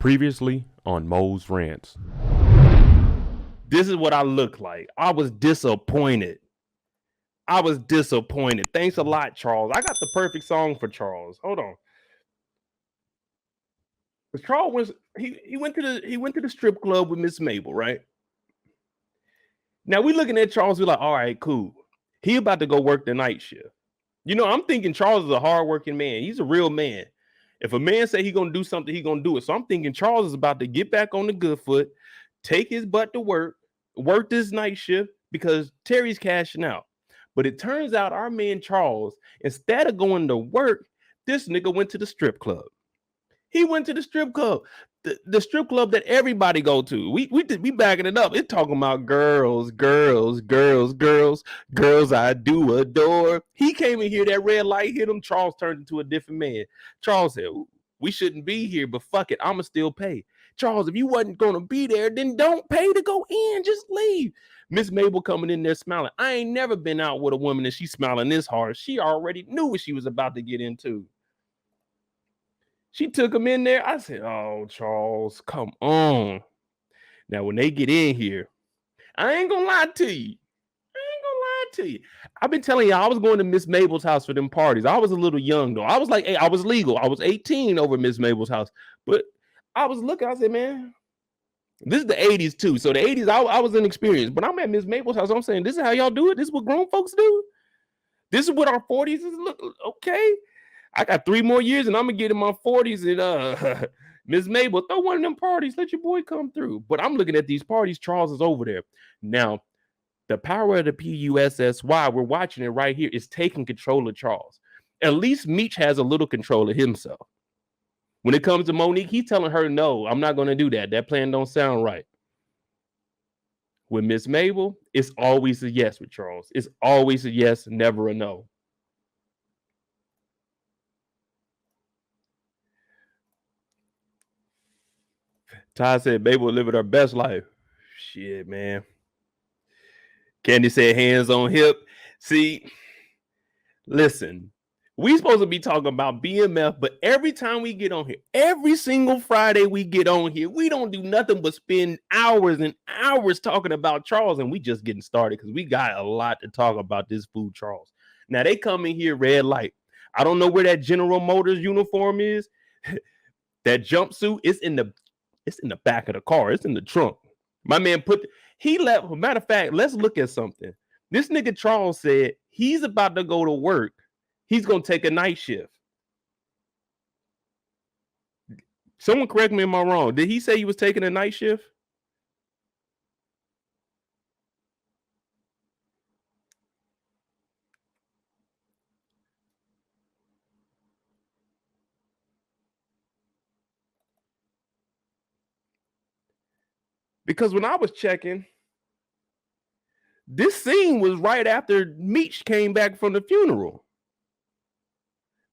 Previously on Moes Rants. This is what I look like. I was disappointed. Thanks a lot, Charles. I got the perfect song for Charles. Hold on. Charles was he went to the strip club with Miss Mabel, right? Now we looking at Charles, we're like, all right, cool. He about to go work the night shift. You know, I'm thinking Charles is a hardworking man. He's a real man. If a man say he gonna do something, he gonna do it. So I'm thinking Charles is about to get back on the good foot, take his butt to work this night shift because Terry's cashing out. But it turns out our man Charles, instead of going to work, this nigga went to the strip club. He went to the strip club. The strip club that everybody go to. We backing it up. It's talking about girls I do adore. He came in here, that red light hit him. Charles turned into a different man. Charles said, we shouldn't be here, but fuck it, I'ma still pay. Charles, if you wasn't gonna be there, then don't pay to go in. Just leave. Miss Mabel coming in there smiling. I ain't never been out with a woman and she's smiling this hard. She already knew what she was about to get into. She took him in there. I said, oh, Charles, come on. Now, when they get in here, I ain't gonna lie to you. I've been telling you, I was going to Miss Mabel's house for them parties. I was a little young, though. I was like, hey, I was legal. I was 18 over Miss Mabel's house. But I was looking, I said, man, this is the 80s, too. So the 80s, I was inexperienced. But I'm at Miss Mabel's house. I'm saying, this is how y'all do it? This is what grown folks do? This is what our 40s is? Look, okay. I got 3 more years and I'm gonna get in my 40s and Miss Mabel, throw one of them parties, let your boy come through. But I'm looking at these parties, Charles is over there. Now, the power of the PUSSY, we're watching it right here, is taking control of Charles. At least Meech has a little control of himself. When it comes to Monique, he's telling her, no, I'm not gonna do that. That plan don't sound right. With Miss Mabel, it's always a yes with Charles. It's always a yes, never a no. Ty said, Mabel living her best life. Shit, man. Candy said, hands on hip. See, listen, we supposed to be talking about BMF, but every time we get on here, every single Friday we get on here, we don't do nothing but spend hours and hours talking about Charles, and we just getting started because we got a lot to talk about this fool, Charles. Now, they come in here red light. I don't know where that General Motors uniform is. That jumpsuit, it's in the back of the car. It's in the trunk. My man he left. Matter of fact, let's look at something. This nigga Charles said he's about to go to work. He's going to take a night shift. Someone correct me if I'm wrong. Did he say he was taking a night shift? Because when I was checking, this scene was right after Meech came back from the funeral.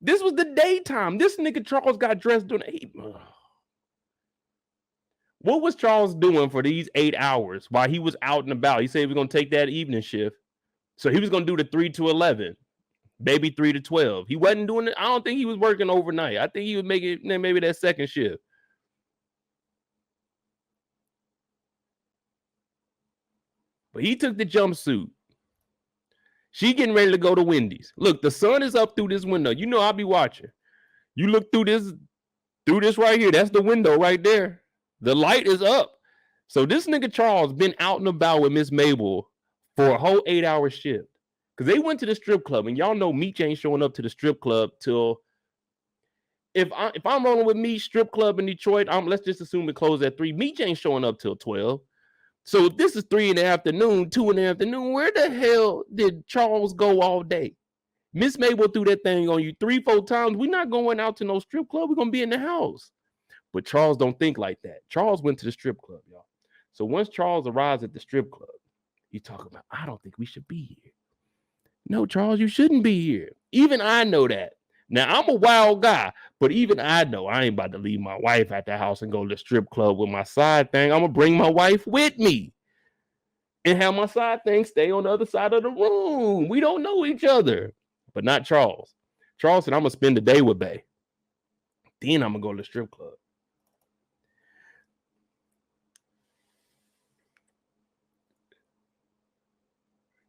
This was the daytime. This nigga Charles got dressed during the What was Charles doing for these 8 hours while he was out and about? He said he was going to take that evening shift. So he was going to do the 3 to 11, maybe 3 to 12. He wasn't doing it. I don't think he was working overnight. I think he was making maybe that second shift. But he took the jumpsuit. She getting ready to go to Wendy's. Look, the sun is up through this window. You know I'll be watching. You look through this right here. That's the window right there. The light is up. So this nigga Charles been out and about with Miss Mabel for a whole 8-hour shift. Because they went to the strip club. And y'all know Meech ain't showing up to the strip club till... If I'm rolling with Meech strip club in Detroit, let's just assume it closed at 3. Meech ain't showing up till 12. So if this is 3 in the afternoon, 2 in the afternoon, where the hell did Charles go all day? Miss Mabel threw that thing on you 3-4 times. We're not going out to no strip club. We're going to be in the house. But Charles don't think like that. Charles went to the strip club, y'all. So once Charles arrives at the strip club, he talking about, I don't think we should be here. No, Charles, you shouldn't be here. Even I know that. Now, I'm a wild guy, but even I know I ain't about to leave my wife at the house and go to the strip club with my side thing. I'm going to bring my wife with me and have my side thing stay on the other side of the room. We don't know each other, but not Charles. Charles said, I'm going to spend the day with Bae. Then I'm going to go to the strip club.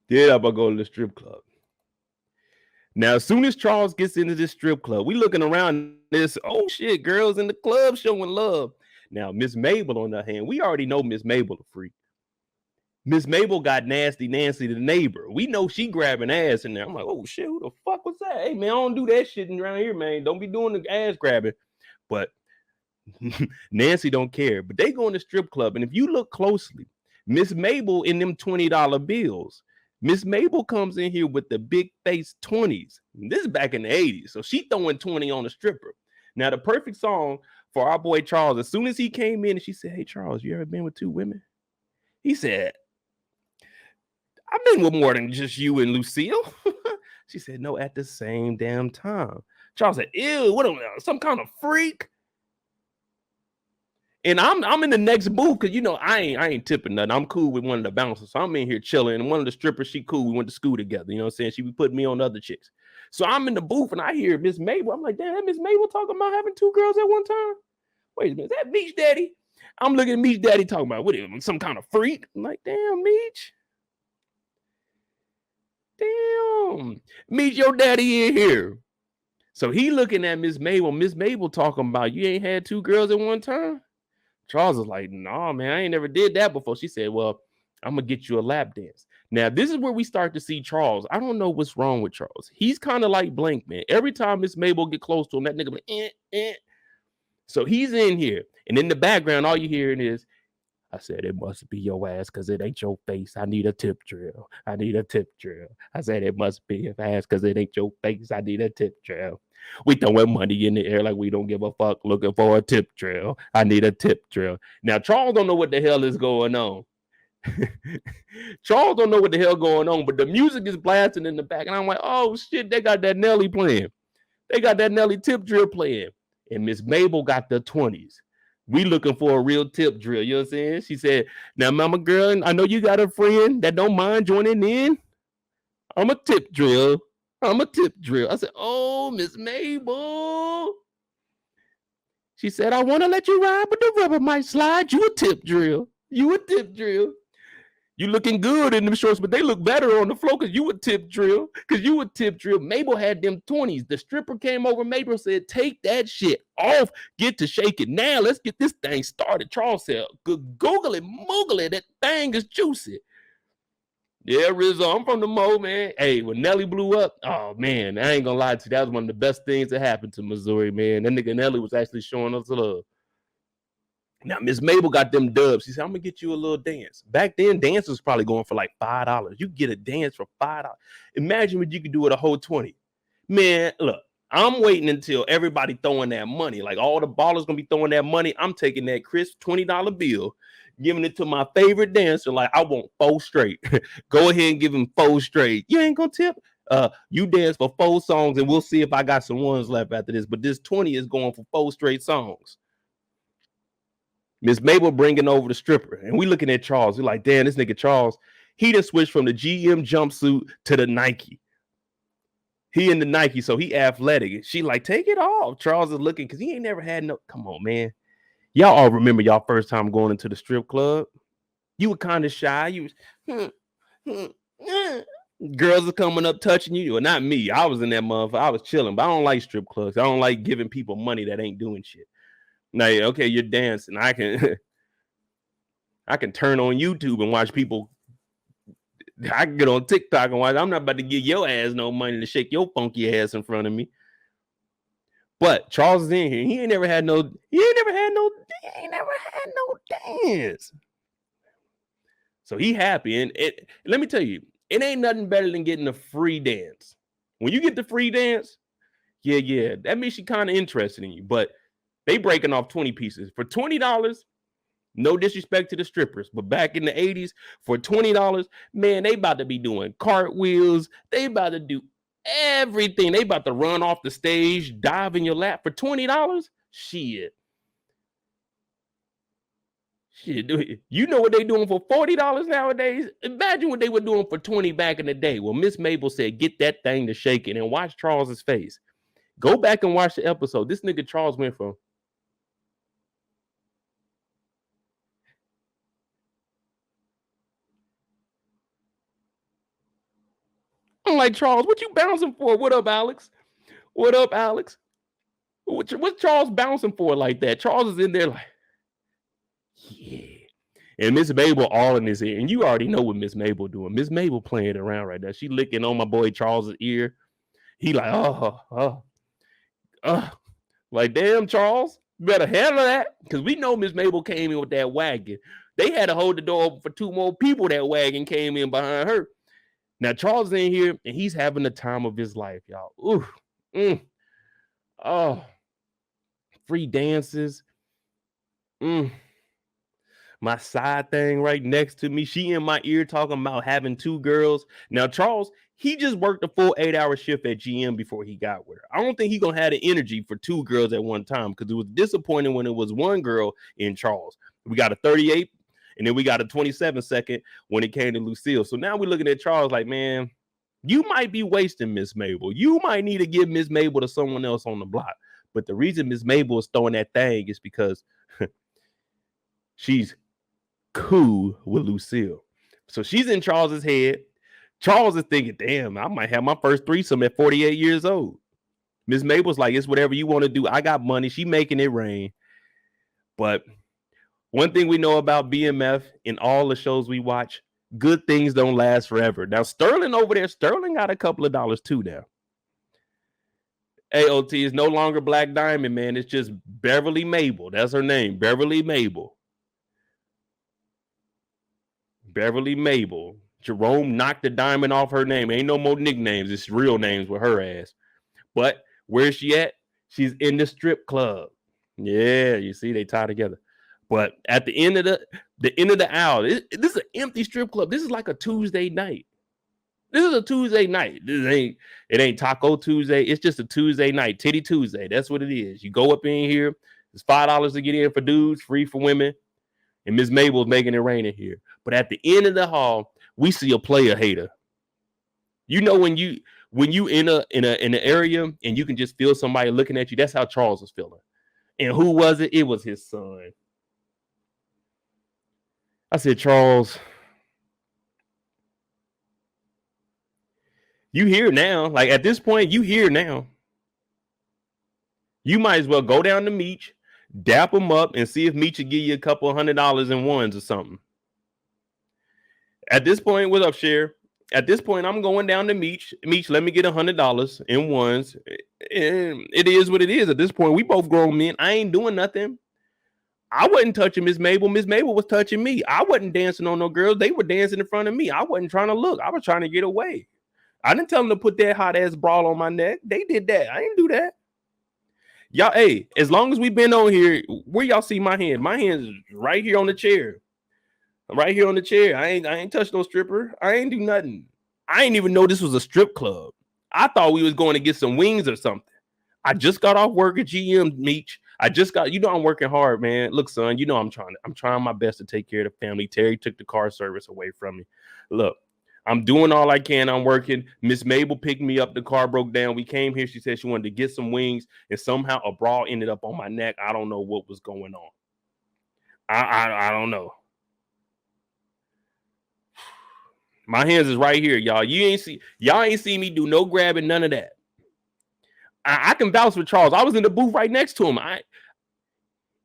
Yeah, I'm gonna go to the strip club. Now, as soon as Charles gets into this strip club, we looking around this, oh shit, girls in the club showing love. Now, Miss Mabel, on the other hand, we already know Miss Mabel a freak. Miss Mabel got Nasty Nancy, the neighbor. We know she grabbing ass in there. I'm like, oh shit, who the fuck was that? Hey man, I don't do that shit around here, man. Don't be doing the ass grabbing. But Nancy don't care. But they go in the strip club, and if you look closely, Miss Mabel in them $20 bills. Miss Mabel comes in here with the big face 20s. This is back in the 80s. So she throwing 20 on the stripper. Now, the perfect song for our boy Charles, as soon as he came in and she said, hey, Charles, you ever been with two women? He said, I've been with more than just you and Lucille. She said, no, at the same damn time. Charles said, ew, what some kind of freak? And I'm in the next booth because I ain't tipping nothing. I'm cool with one of the bouncers. So I'm in here chilling. And one of the strippers, she cool. We went to school together. You know what I'm saying? She be putting me on other chicks. So I'm in the booth and I hear Miss Mabel. I'm like, damn, that Miss Mabel talking about having two girls at one time? Wait a minute, is that Meech Daddy? I'm looking at Meech Daddy talking about what is some kind of freak? I'm like, damn, Meech. Damn. Meech your daddy in here. So he looking at Miss Mabel. Miss Mabel talking about you ain't had two girls at one time? Charles was like, nah, man, I ain't never did that before. She said, well, I'm going to get you a lap dance. Now, this is where we start to see Charles. I don't know what's wrong with Charles. He's kind of like Blank, man. Every time Miss Mabel get close to him, that nigga like, So he's in here. And in the background, all you hearing is, I said, it must be your ass because it ain't your face. I need a tip drill. I need a tip drill. I said, it must be your ass because it ain't your face. I need a tip drill. We throwing money in the air like we don't give a fuck looking for a tip drill. I need a tip drill. Now, Charles don't know what the hell is going on. Charles don't know what the hell going on, but the music is blasting in the back. And I'm like, oh, shit, they got that Nelly playing. They got that Nelly tip drill playing. And Miss Mabel got the 20s. We looking for a real tip drill. You know what I'm saying? She said, now, mama girl, I know you got a friend that don't mind joining in. I'm a tip drill. I'm a tip drill. I said, oh, Miss Mabel. She said, I want to let you ride, but the rubber might slide. You a tip drill. You a tip drill. You looking good in them shorts, but they look better on the floor because you a tip drill. Because you a tip drill. Mabel had them 20s. The stripper came over. Mabel said, take that shit off. Get to shake it. Now let's get this thing started. Charles said, Google it, moogle it. That thing is juicy. Yeah, Rizzo, I'm from the Mo, man. Hey, when Nelly blew up, oh, man, I ain't going to lie to you. That was one of the best things that happened to Missouri, man. That nigga Nelly was actually showing us love. Now, Miss Mabel got them dubs. She said, I'm going to get you a little dance. Back then, dance was probably going for like $5. You get a dance for $5. Imagine what you could do with a whole 20. Man, look, I'm waiting until everybody throwing that money. Like all the ballers going to be throwing that money. I'm taking that crisp $20 bill, giving it to my favorite dancer. Like, I want 4 straight. Go ahead and give him 4 straight. You ain't going to tip? You dance for 4 songs, and we'll see if I got some ones left after this. But this 20 is going for 4 straight songs. Miss Mabel bringing over the stripper, and we looking at Charles. We're like, damn, this nigga Charles, he done switched from the GM jumpsuit to the Nike. He in the Nike, so he athletic. She like, take it off. Charles is looking because he ain't never had no. Come on, man. Y'all all remember y'all first time going into the strip club? You were kind of shy. You was girls are coming up touching you. Well, not me. I was in that motherfucker. I was chilling, but I don't like strip clubs. I don't like giving people money that ain't doing shit. Like, okay, you're dancing. I can turn on YouTube and watch people. I can get on TikTok and watch. I'm not about to give your ass no money to shake your funky ass in front of me. But Charles is in here. He ain't never had no dance. So he happy. And let me tell you, it ain't nothing better than getting a free dance. When you get the free dance, yeah, that means she kind of interested in you. But they breaking off 20 pieces. For $20, no disrespect to the strippers, but back in the 80s, for $20, man, they about to be doing cartwheels. They about to do everything. They about to run off the stage, dive in your lap for $20. Shit. You know what they doing for $40 nowadays? Imagine what they were doing for 20 back in the day. Well, Miss Mabel said, get that thing to shaking and watch Charles's face. Go back and watch the episode. This nigga Charles went from like, Charles, what you bouncing for? What up, Alex? What up, Alex? What's Charles bouncing for like that? Charles is in there like, yeah. And Miss Mabel all in his ear. And you already know what Miss Mabel doing. Miss Mabel playing around right now. She licking on my boy Charles's ear. He like, like, damn, Charles, you better handle that. Because we know Miss Mabel came in with that wagon. They had to hold the door open for 2 more people. That wagon came in behind her. Now, Charles is in here, and he's having the time of his life, y'all. Ooh. Oh. Free dances. My side thing right next to me. She in my ear talking about having 2 girls. Now, Charles, he just worked a full 8-hour shift at GM before he got with her. I don't think he gonna have the energy for 2 girls at one time because it was disappointing when it was 1 girl in Charles. We got a 38 and then we got a 27-second when it came to Lucille. So now we're looking at Charles like, man, you might be wasting Miss Mabel. You might need to give Miss Mabel to someone else on the block. But the reason Miss Mabel is throwing that thing is because she's cool with Lucille. So she's in Charles's head. Charles is thinking, damn, I might have my first threesome at 48 years old. Miss Mabel's like, it's whatever you want to do. I got money. She making it rain. But one thing we know about BMF in all the shows we watch, good things don't last forever. Now, Sterling over there, Sterling got a couple of dollars too now. AOT is no longer Black Diamond, man. It's just Beverly Mabel. That's her name, Beverly Mabel. Beverly Mabel. Jerome knocked the diamond off her name. Ain't no more nicknames. It's real names with her ass. But where's she at? She's in the strip club. Yeah, you see, they tie together. But at the end of the hour, this is an empty strip club. This is like a Tuesday night. This is a Tuesday night. It ain't Taco Tuesday. It's just a Tuesday night. Titty Tuesday. That's what it is. You go up in here. It's $5 to get in for dudes, free for women. And Miss Mabel's making it rain in here. But at the end of the hall, we see a player hater. You know when you in an area and you can just feel somebody looking at you. That's how Charles was feeling. And who was it? It was his son. I said, Charles, you here now. Like at this point, you here now. You might as well go down to Meech, dap him up, and see if Meech will give you a couple $100 in ones or something. At this point, what's up, Cher? At this point, I'm going down to Meech. Meech, let me get $100 in ones. And it is what it is. At this point, we both grown men. I ain't doing nothing. I wasn't touching Miss Mabel. Miss Mabel was touching me. I wasn't dancing on no girls. They were dancing in front of me. I wasn't trying to look. I was trying to get away. I didn't tell them to put that hot ass bra on my neck. They did that. I didn't do that. Y'all, hey, as long as we been on here, where y'all see my hand? My hand is right here on the chair. Right here on the chair. I ain't touched no stripper. I ain't do nothing. I ain't even know this was a strip club. I thought we was going to get some wings or something. I just got off work at GM, Meech. I just got, I'm working hard, man. Look, son, I'm trying my best to take care of the family. Terry took the car service away from me. Look, I'm doing all I can. I'm working. Miss Mabel picked me up. The car broke down. We came here. She said she wanted to get some wings, and somehow a bra ended up on my neck. I don't know what was going on. I don't know. My hands is right here, y'all. Y'all ain't see me do no grabbing, none of that. I can vouch for Charles. I was in the booth right next to him.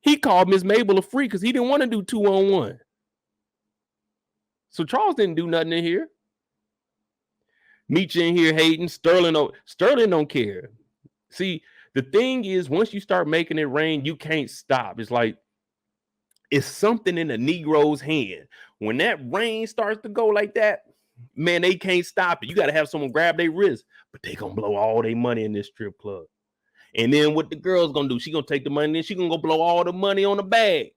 He called Miss Mabel a freak because he didn't want to do 2-on-1. So Charles didn't do nothing in here. Meech in here hating. Sterling don't care. See, the thing is, once you start making it rain, you can't stop. It's like it's something in the Negro's hand. When that rain starts to go like that, man, they can't stop it. You got to have someone grab their wrist, but they gonna blow all their money in this strip club. And then what the girl's gonna do? She gonna take the money, and then she gonna go blow all the money on the bag.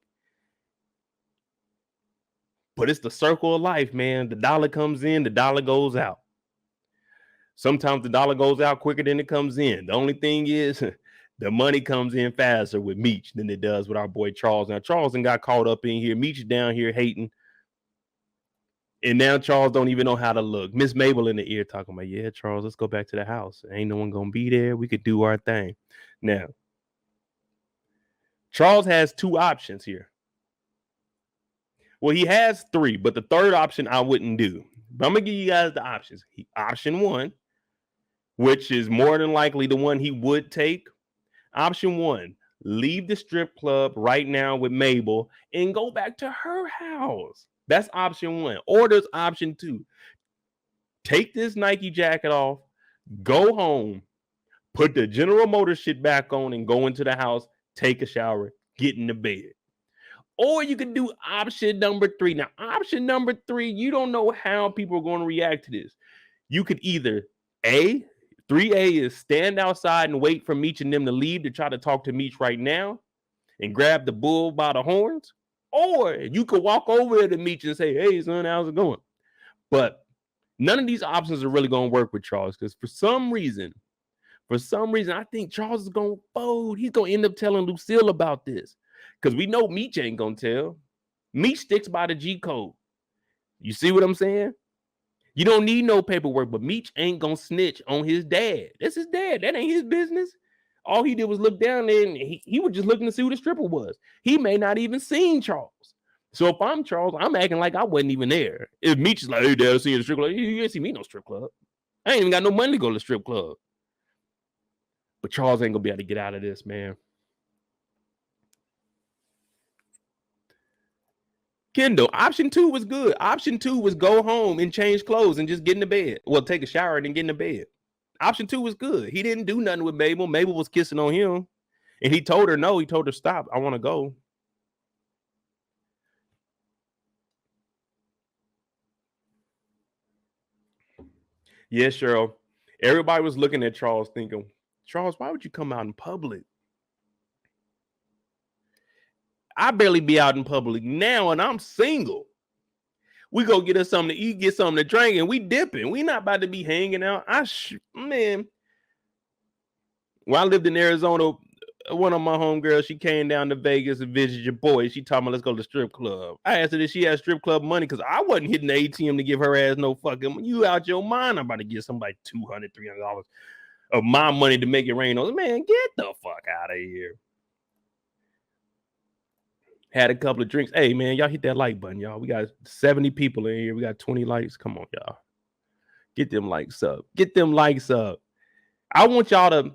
But it's the circle of life, man. The dollar comes in, the dollar goes out. Sometimes the dollar goes out quicker than it comes in. The only thing is the money comes in faster with Meech than it does with our boy Charles. Now, Charles got caught up in here. Meech is down here hating. And now Charles don't even know how to look. Miss Mabel in the ear talking about, yeah, Charles, let's go back to the house. Ain't no one going to be there. We could do our thing. Now, Charles has 2 options here. Well, he has 3, but the third option I wouldn't do. But I'm going to give you guys the options. Option 1, which is more than likely the one he would take. Option one, leave the strip club right now with Mabel and go back to her house. That's option one. Or there's option two. Take this Nike jacket off, go home, put the General Motors shit back on and go into the house, take a shower, get in the bed. Or you could do option number three. Now, option number three, you don't know how people are going to react to this. You could either 3A is stand outside and wait for Meech and them to leave to try to talk to Meech right now and grab the bull by the horns. Or you could walk over to Meech and say, hey, son, how's it going? But none of these options are really going to work with Charles because for some reason, I think Charles is going to fold. He's going to end up telling Lucille about this because we know Meech ain't going to tell. Meech sticks by the G code. You see what I'm saying? You don't need no paperwork, but Meech ain't gonna snitch on his dad. That's his dad. That ain't his business. All he did was look down there and he was just looking to see who the stripper was. He may not even seen Charles. So if I'm Charles, I'm acting like I wasn't even there. If Meech is like, hey, dad, I seen you at the strip club. You ain't see me no strip club. I ain't even got no money to go to the strip club. But Charles ain't gonna be able to get out of this, man. Kendall, option two was good. Option two was go home and change clothes and just get in the bed. Well, take a shower and then get in the bed. Option two was good. He didn't do nothing with Mabel. Mabel was kissing on him. And he told her no. He told her, stop. I want to go. Yeah, Cheryl. Everybody was looking at Charles thinking, Charles, why would you come out in public? I barely be out in public now and I'm single. We go get us something to eat, get something to drink, and we dipping. We not about to be hanging out. Man, when I lived in Arizona, one of my homegirls, she came down to Vegas and visited your boy. She told me, let's go to the strip club. I asked her if she had strip club money because I wasn't hitting the ATM to give her ass no fucking, you out your mind. I'm about to give somebody $200, $300 of my money to make it rain. Man, get the fuck out of here. Had a couple of drinks. Hey, man, y'all hit that like button, y'all. We got 70 people in here. We got 20 likes. Come on, y'all. Get them likes up. Get them likes up. I want y'all to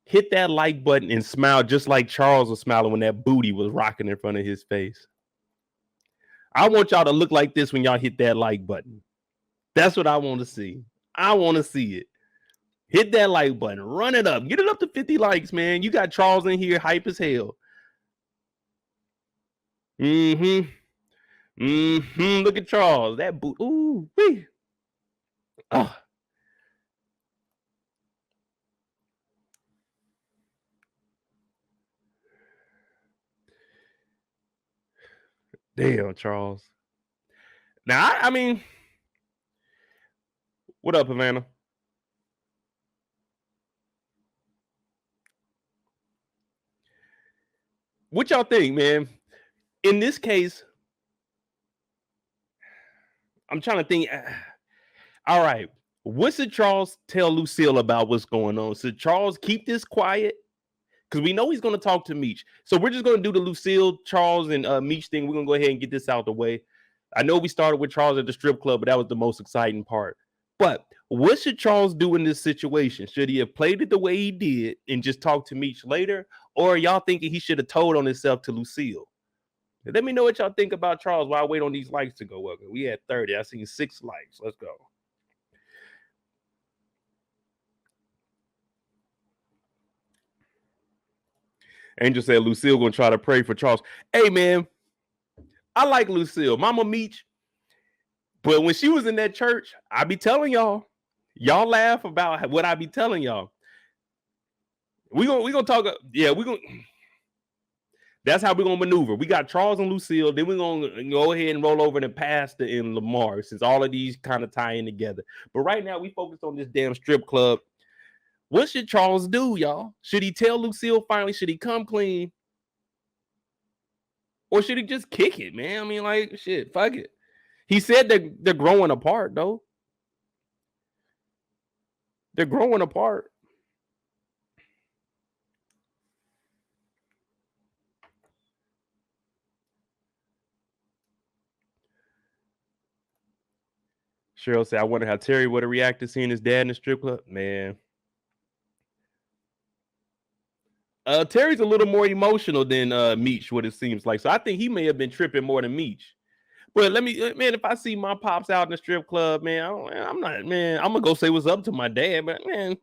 hit that like button and smile just like Charles was smiling when that booty was rocking in front of his face. I want y'all to look like this when y'all hit that like button. That's what I want to see. I want to see it. Hit that like button. Run it up. Get it up to 50 likes, man. You got Charles in here hype as hell. Look at Charles. That boot. Ooh, wee. Oh. Damn, Charles. Now, I mean, what up, Havana? What y'all think, man? In this case, I'm trying to think. All right, what should Charles tell Lucille about what's going on? Should Charles keep this quiet? Because we know he's going to talk to Meech. So we're just going to do the Lucille, Charles, and Meech thing. We're going to go ahead and get this out the way. I know we started with Charles at the strip club, but that was the most exciting part. But what should Charles do in this situation? Should he have played it the way he did and just talk to Meech later? Or are y'all thinking he should have told on himself to Lucille? Let me know what y'all think about Charles while I wait on these likes to go up. We had 30. I seen 6 likes. Let's go. Angel said Lucille gonna try to pray for Charles. Hey, man, I like Lucille, Mama Meech. But when she was in that church, I be telling y'all laugh about what I be telling y'all. We gonna talk. Yeah, we gonna. That's how we're gonna maneuver. We got Charles and Lucille. Then we're gonna go ahead and roll over to Pastor and Lamar, since all of these kind of tie in together. But right now, we focus on this damn strip club. What should Charles do, y'all? Should he tell Lucille finally? Should he come clean? Or should he just kick it, man? I mean, like, shit, fuck it. He said that they're growing apart, though. They're growing apart. Cheryl said, I wonder how Terry would have reacted seeing his dad in the strip club. Man, Terry's a little more emotional than Meech, what it seems like. So I think he may have been tripping more than Meech. But let me, man, if I see my pops out in the strip club, man, I'm not, man, I'm gonna go say what's up to my dad, but man,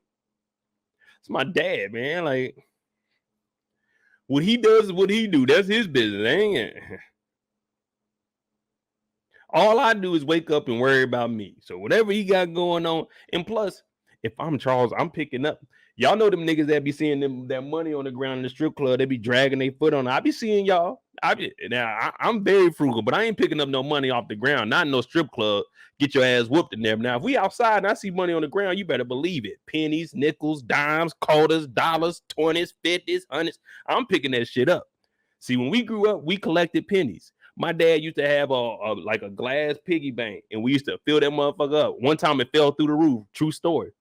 it's my dad, man. Like, what he does, what he do, that's his business, ain't it? All I do is wake up and worry about me. So whatever he got going on, and plus, if I'm Charles, I'm picking up. Y'all know them niggas that be seeing them that money on the ground in the strip club. They be dragging their foot on. I be seeing y'all. I'm very frugal, but I ain't picking up no money off the ground. Not in no strip club. Get your ass whooped in there. Now, if we outside and I see money on the ground, you better believe it. Pennies, nickels, dimes, quarters, dollars, 20s, 50s, 100s. I'm picking that shit up. See, when we grew up, we collected pennies. My dad used to have a glass piggy bank, and we used to fill that motherfucker up. One time it fell through the roof. True story.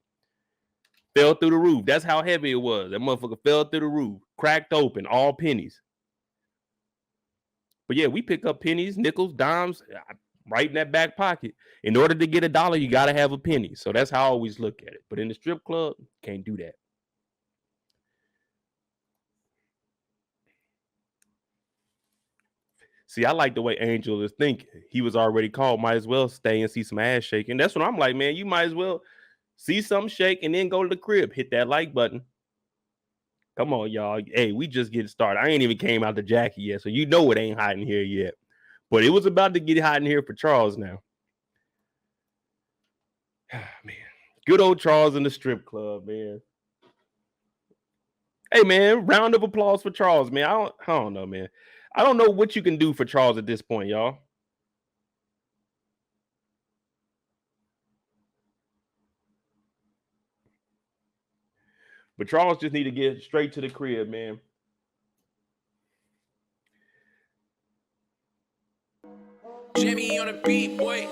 Fell through the roof. That's how heavy it was. That motherfucker fell through the roof. Cracked open. All pennies. But yeah, we pick up pennies, nickels, dimes, right in that back pocket. In order to get $1, you got to have a penny. So that's how I always look at it. But in the strip club, can't do that. See, I like the way Angel is thinking. He was already called. Might as well stay and see some ass shaking. That's what I'm like, man. You might as well see something shake and then go to the crib. Hit that like button. Come on, y'all. Hey, we just getting started. I ain't even came out the Jackie yet, so you know it ain't hot in here yet. But it was about to get hot in here for Charles now. Man, good old Charles in the strip club, man. Hey, man, round of applause for Charles, man. I don't know, man. I don't know what you can do for Charles at this point, y'all. But Charles just need to get straight to the crib, man. Jimmy on the beat, boy.